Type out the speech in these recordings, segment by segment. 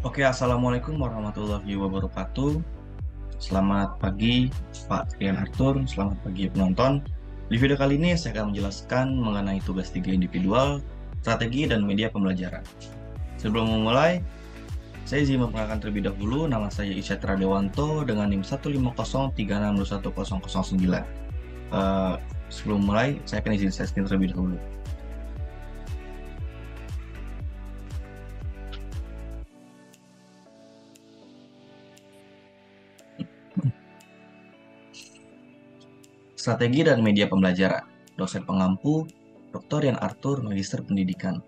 Oke, Assalamualaikum warahmatullahi wabarakatuh. Selamat pagi, Pak Rian Arthur. Selamat pagi, penonton. Di video kali ini saya akan menjelaskan mengenai tugas 3 individual, strategi, dan media pembelajaran. Sebelum memulai, saya izin memperkenalkan terlebih dahulu. Nama saya Isyad Radewanto dengan NIM 15036210009. Sebelum mulai, saya akan izin setting terlebih dahulu. Strategi dan media pembelajaran. Dosen pengampu, Dr. Rian Arthur, Magister Pendidikan.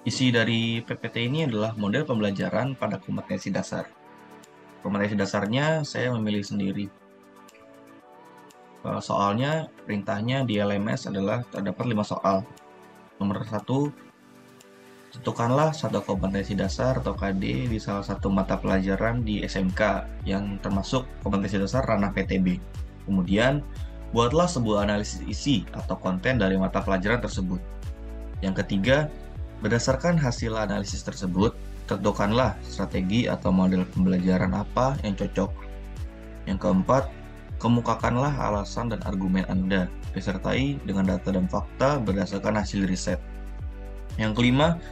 Isi dari PPT ini adalah model pembelajaran pada kompetensi dasar. Kompetensi dasarnya saya memilih sendiri. Soalnya, perintahnya di LMS adalah terdapat 5 soal. Nomor 1, tentukanlah satu kompetensi dasar atau KD di salah satu mata pelajaran di SMK yang termasuk kompetensi dasar ranah PTB. Kemudian, buatlah sebuah analisis isi atau konten dari mata pelajaran tersebut. Yang ketiga, berdasarkan hasil analisis tersebut, tentukanlah strategi atau model pembelajaran apa yang cocok. Yang keempat, kemukakanlah alasan dan argumen Anda, disertai dengan data dan fakta berdasarkan hasil riset. Yang kelima,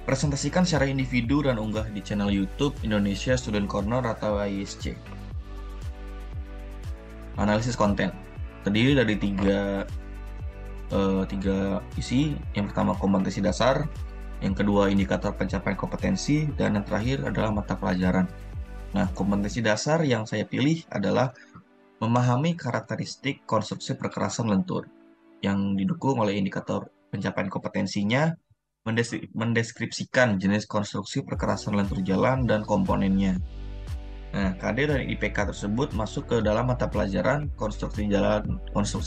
presentasikan secara individu dan unggah di channel YouTube Indonesia Student Corner atau ISC. Analisis konten terdiri dari tiga isi. Yang pertama kompetensi dasar, yang kedua indikator pencapaian kompetensi, dan yang terakhir adalah mata pelajaran. Nah, kompetensi dasar yang saya pilih adalah memahami karakteristik konstruksi perkerasan lentur yang didukung oleh indikator pencapaian kompetensinya, mendeskripsikan jenis konstruksi perkerasan lentur jalan dan komponennya. Nah, KD dan IPK tersebut masuk ke dalam mata pelajaran konstruksi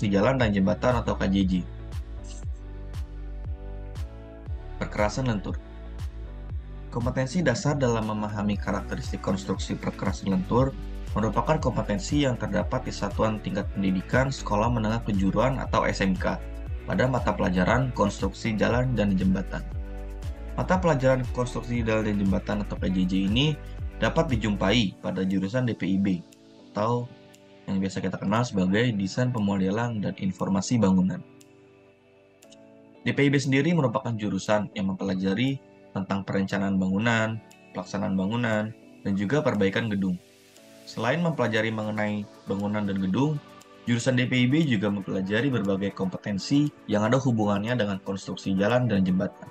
jalan dan jembatan atau KJJ. Perkerasan lentur. Kompetensi dasar dalam memahami karakteristik konstruksi perkerasan lentur merupakan kompetensi yang terdapat di satuan tingkat pendidikan sekolah menengah kejuruan atau SMK pada mata pelajaran konstruksi jalan dan jembatan. Mata pelajaran konstruksi jalan dan jembatan atau PJJ ini dapat dijumpai pada jurusan DPIB atau yang biasa kita kenal sebagai Desain Pemodelan dan Informasi Bangunan. DPIB sendiri merupakan jurusan yang mempelajari tentang perencanaan bangunan, pelaksanaan bangunan, dan juga perbaikan gedung. Selain mempelajari mengenai bangunan dan gedung, jurusan DPIB juga mempelajari berbagai kompetensi yang ada hubungannya dengan konstruksi jalan dan jembatan.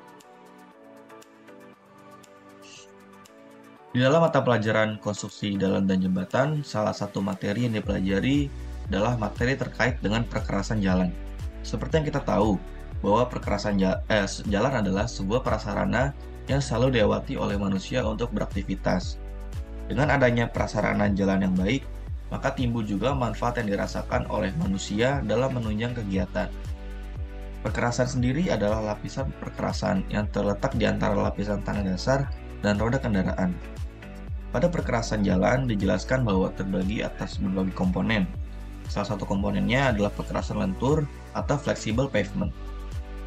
Di dalam mata pelajaran konstruksi jalan dan jembatan, salah satu materi yang dipelajari adalah materi terkait dengan perkerasan jalan. Seperti yang kita tahu, bahwa jalan adalah sebuah prasarana yang selalu dilewati oleh manusia untuk beraktivitas. Dengan adanya prasarana jalan yang baik, maka timbul juga manfaat yang dirasakan oleh manusia dalam menunjang kegiatan. Perkerasan sendiri adalah lapisan perkerasan yang terletak di antara lapisan tanah dasar dan roda kendaraan. Pada perkerasan jalan dijelaskan bahwa terbagi atas berbagai komponen. Salah satu komponennya adalah perkerasan lentur atau flexible pavement.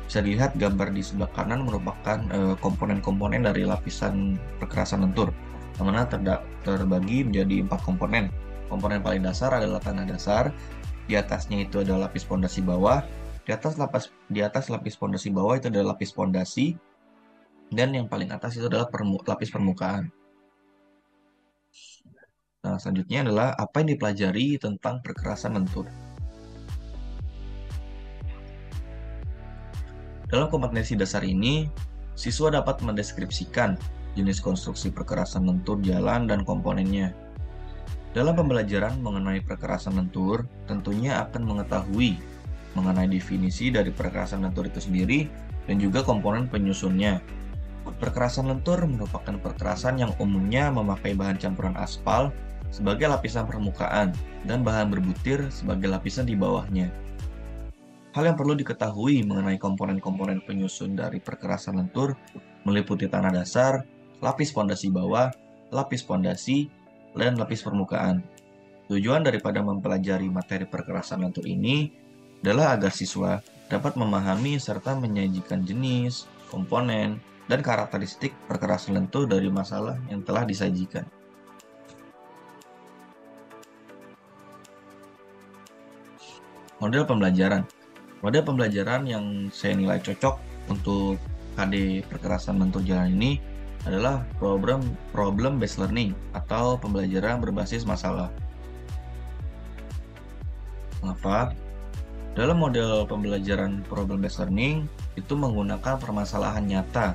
Bisa dilihat gambar di sebelah kanan merupakan komponen-komponen dari lapisan perkerasan lentur, yang mana terbagi menjadi 4 komponen. Komponen paling dasar adalah tanah dasar, di atasnya itu adalah lapis pondasi bawah, di atas lapis pondasi bawah itu adalah lapis pondasi, dan yang paling atas itu adalah lapis permukaan. Nah, selanjutnya adalah apa yang dipelajari tentang perkerasan lentur. Dalam kompetensi dasar ini, siswa dapat mendeskripsikan jenis konstruksi perkerasan lentur jalan dan komponennya. Dalam pembelajaran mengenai perkerasan lentur, tentunya akan mengetahui mengenai definisi dari perkerasan lentur itu sendiri dan juga komponen penyusunnya. Perkerasan lentur merupakan perkerasan yang umumnya memakai bahan campuran aspal sebagai lapisan permukaan dan bahan berbutir sebagai lapisan di bawahnya. Hal yang perlu diketahui mengenai komponen-komponen penyusun dari perkerasan lentur meliputi tanah dasar, lapis pondasi bawah, lapis pondasi, dan lapis permukaan. Tujuan daripada mempelajari materi perkerasan lentur ini adalah agar siswa dapat memahami serta menyajikan jenis, komponen, dan karakteristik perkerasan lentur dari masalah yang telah disajikan. Model pembelajaran. Model pembelajaran yang saya nilai cocok untuk KD perkerasan lentur jalan ini adalah problem based learning atau pembelajaran berbasis masalah. Mengapa? Dalam model pembelajaran problem based learning itu menggunakan permasalahan nyata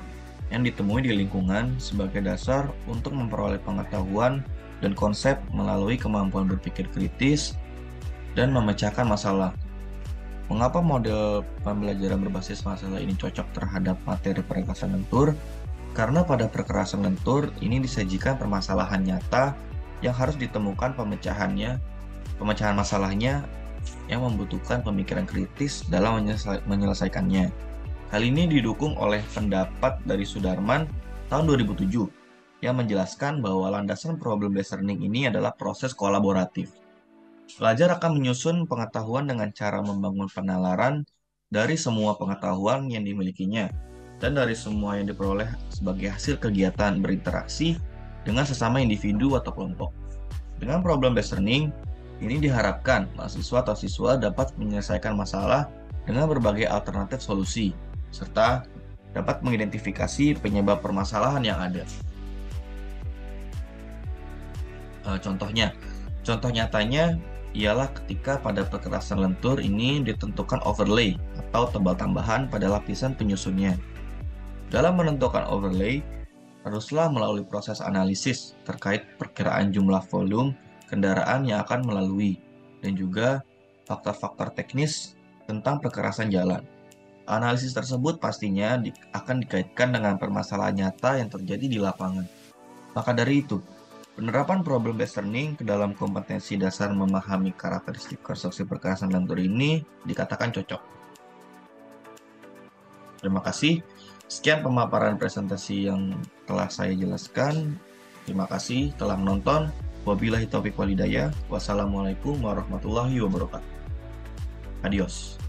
yang ditemui di lingkungan sebagai dasar untuk memperoleh pengetahuan dan konsep melalui kemampuan berpikir kritis dan memecahkan masalah. Mengapa model pembelajaran berbasis masalah ini cocok terhadap materi perkerasan lentur? Karena pada perkerasan lentur ini disajikan permasalahan nyata yang harus ditemukan pemecahan masalahnya yang membutuhkan pemikiran kritis dalam menyelesaikannya. Hal ini didukung oleh pendapat dari Sudarman tahun 2007 yang menjelaskan bahwa landasan problem based learning ini adalah proses kolaboratif. Pelajar akan menyusun pengetahuan dengan cara membangun penalaran dari semua pengetahuan yang dimilikinya dan dari semua yang diperoleh sebagai hasil kegiatan berinteraksi dengan sesama individu atau kelompok. Dengan problem based learning, ini diharapkan mahasiswa atau siswa dapat menyelesaikan masalah dengan berbagai alternatif solusi, serta dapat mengidentifikasi penyebab permasalahan yang ada. Contoh nyatanya ialah ketika pada perkerasan lentur ini ditentukan overlay atau tebal tambahan pada lapisan penyusunnya. Dalam menentukan overlay, haruslah melalui proses analisis terkait perkiraan jumlah volume kendaraan yang akan melalui dan juga faktor-faktor teknis tentang perkerasan jalan. Analisis tersebut pastinya akan dikaitkan dengan permasalahan nyata yang terjadi di lapangan. Maka dari itu, penerapan problem based learning ke dalam kompetensi dasar memahami karakteristik konstruksi perkerasan lentur ini dikatakan cocok. Terima kasih. Sekian pemaparan presentasi yang telah saya jelaskan. Terima kasih telah menonton. Wabillahi taufiq walhidayah. Wassalamualaikum warahmatullahi wabarakatuh. Adios.